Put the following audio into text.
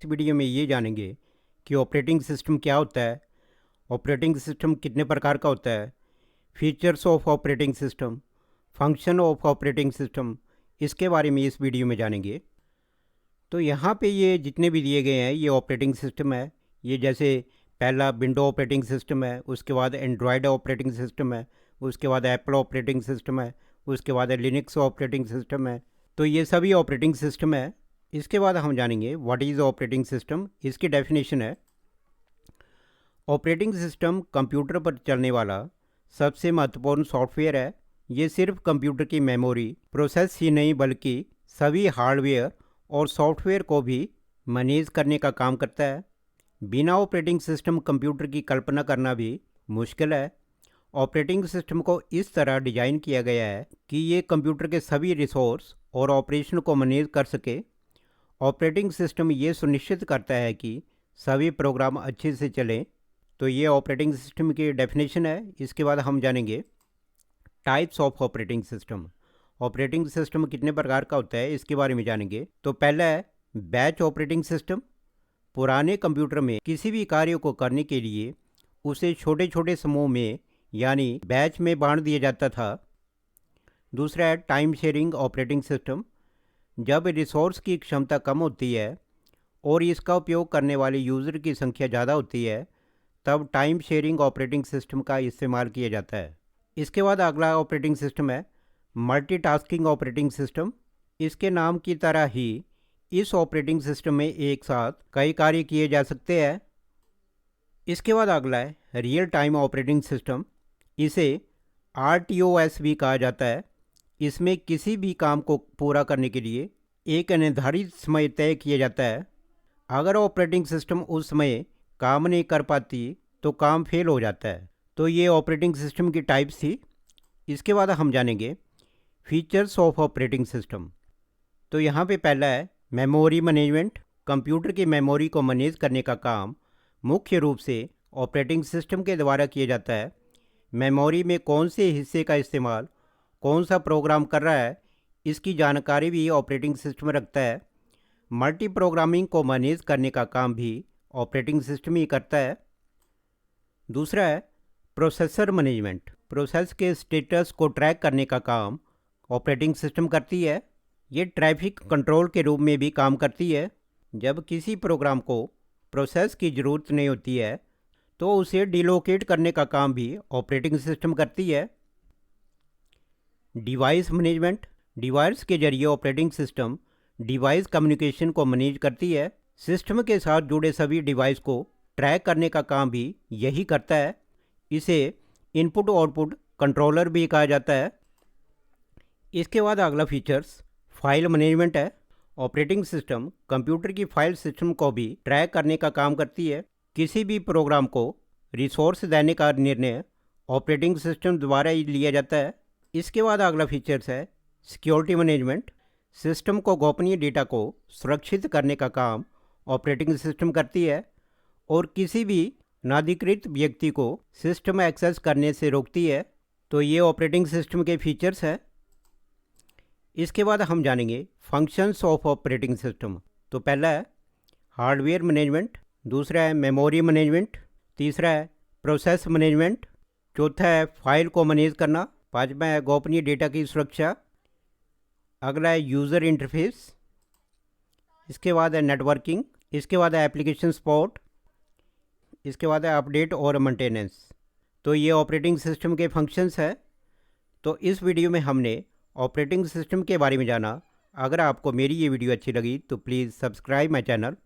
इस वीडियो में ये जानेंगे कि ऑपरेटिंग सिस्टम क्या होता है, ऑपरेटिंग सिस्टम कितने प्रकार का होता है, features of operating system, function of operating system, इसके बारे में इस वीडियो में जानेंगे। तो यहाँ पे ये जितने भी दिए गए हैं ये ऑपरेटिंग सिस्टम है। ये जैसे पहला विंडो ऑपरेटिंग सिस्टम है, उसके बाद एंड्रॉयड ऑपरेटिंग सिस्टम है, उसके बाद एप्पल ऑपरेटिंग सिस्टम है, उसके बाद लिनक्स ऑपरेटिंग सिस्टम है। तो ये सभी ऑपरेटिंग सिस्टम है। इसके बाद हम जानेंगे व्हाट इज़ ऑपरेटिंग सिस्टम, इसकी डेफिनेशन है। ऑपरेटिंग सिस्टम कंप्यूटर पर चलने वाला सबसे महत्वपूर्ण सॉफ्टवेयर है। ये सिर्फ कंप्यूटर की मेमोरी प्रोसेस ही नहीं बल्कि सभी हार्डवेयर और सॉफ्टवेयर को भी मैनेज करने का काम करता है। बिना ऑपरेटिंग सिस्टम कंप्यूटर की कल्पना करना भी मुश्किल है। ऑपरेटिंग सिस्टम को इस तरह डिज़ाइन किया गया है कि ये कंप्यूटर के सभी रिसोर्स और ऑपरेशन को मैनेज कर सके। ऑपरेटिंग सिस्टम ये सुनिश्चित करता है कि सभी प्रोग्राम अच्छे से चलें। तो ये ऑपरेटिंग सिस्टम की डेफिनेशन है। इसके बाद हम जानेंगे types of operating system. Operating system कितने प्रकार का होता है इसके बारे में जानेंगे। तो पहला है बैच ऑपरेटिंग सिस्टम। पुराने कंप्यूटर में किसी भी कार्य को करने के लिए उसे छोटे छोटे समूह में यानी बैच में बांट दिया जाता था। दूसरा है टाइम शेयरिंग ऑपरेटिंग सिस्टम। जब रिसोर्स की क्षमता कम होती है और इसका उपयोग करने वाले यूज़र की संख्या ज़्यादा होती है तब टाइम शेयरिंग ऑपरेटिंग सिस्टम का इस्तेमाल किया जाता है। इसके बाद अगला ऑपरेटिंग सिस्टम है मल्टीटास्किंग ऑपरेटिंग सिस्टम। इसके नाम की तरह ही इस ऑपरेटिंग सिस्टम में एक साथ कई कार्य किए जा सकते हैं। इसके बाद अगला है रियल टाइम ऑपरेटिंग सिस्टम। इसे RTOS भी कहा जाता है। इसमें किसी भी काम को पूरा करने के लिए एक निर्धारित समय तय किया जाता है। अगर ऑपरेटिंग सिस्टम उस समय काम नहीं कर पाती तो काम फेल हो जाता है। तो ये ऑपरेटिंग सिस्टम की टाइप्स थी। इसके बाद हम जानेंगे फीचर्स ऑफ ऑपरेटिंग सिस्टम। तो यहाँ पे पहला है मेमोरी मैनेजमेंट। कंप्यूटर की मेमोरी को मैनेज करने का काम मुख्य रूप से ऑपरेटिंग सिस्टम के द्वारा किया जाता है। मेमोरी में कौन से हिस्से का इस्तेमाल कौन सा प्रोग्राम कर रहा है इसकी जानकारी भी ऑपरेटिंग सिस्टम रखता है। मल्टी प्रोग्रामिंग को मैनेज करने का काम भी ऑपरेटिंग सिस्टम ही करता है। दूसरा है प्रोसेसर मैनेजमेंट। प्रोसेस के स्टेटस को ट्रैक करने का काम ऑपरेटिंग सिस्टम करती है। ये ट्रैफिक कंट्रोल के रूप में भी काम करती है। जब किसी प्रोग्राम को प्रोसेस की ज़रूरत नहीं होती है तो उसे डिलोकेट करने का काम भी ऑपरेटिंग सिस्टम करती है। Device management. डिवाइस के जरिए ऑपरेटिंग सिस्टम डिवाइस कम्युनिकेशन को मैनेज करती है। सिस्टम के साथ जुड़े सभी डिवाइस को ट्रैक करने का काम भी यही करता है। इसे इनपुट आउटपुट कंट्रोलर भी कहा जाता है। इसके बाद अगला फीचर्स फाइल मैनेजमेंट है। ऑपरेटिंग सिस्टम कंप्यूटर की फाइल सिस्टम को भी ट्रैक करने का काम करती है। किसी भी प्रोग्राम को रिसोर्स देने का निर्णय ऑपरेटिंग सिस्टम द्वारा ही लिया जाता है। इसके बाद अगला फीचर्स है सिक्योरिटी मैनेजमेंट। सिस्टम को गोपनीय डेटा को सुरक्षित करने का काम ऑपरेटिंग सिस्टम करती है और किसी भी अनाधिकृत व्यक्ति को सिस्टम एक्सेस करने से रोकती है। तो ये ऑपरेटिंग सिस्टम के फीचर्स हैं। इसके बाद हम जानेंगे फंक्शंस ऑफ ऑपरेटिंग सिस्टम। तो पहला है हार्डवेयर मैनेजमेंट, दूसरा है मेमोरी मैनेजमेंट, तीसरा है प्रोसेस मैनेजमेंट, चौथा है फाइल को मैनेज करना, पांचवा है गोपनीय डेटा की सुरक्षा, अगला है यूज़र इंटरफेस, इसके बाद है नेटवर्किंग, इसके बाद है एप्लीकेशन सपोर्ट, इसके बाद है अपडेट और मेंटेनेंस। तो ये ऑपरेटिंग सिस्टम के फंक्शंस है। तो इस वीडियो में हमने ऑपरेटिंग सिस्टम के बारे में जाना। अगर आपको मेरी ये वीडियो अच्छी लगी तो प्लीज़ सब्सक्राइब माई चैनल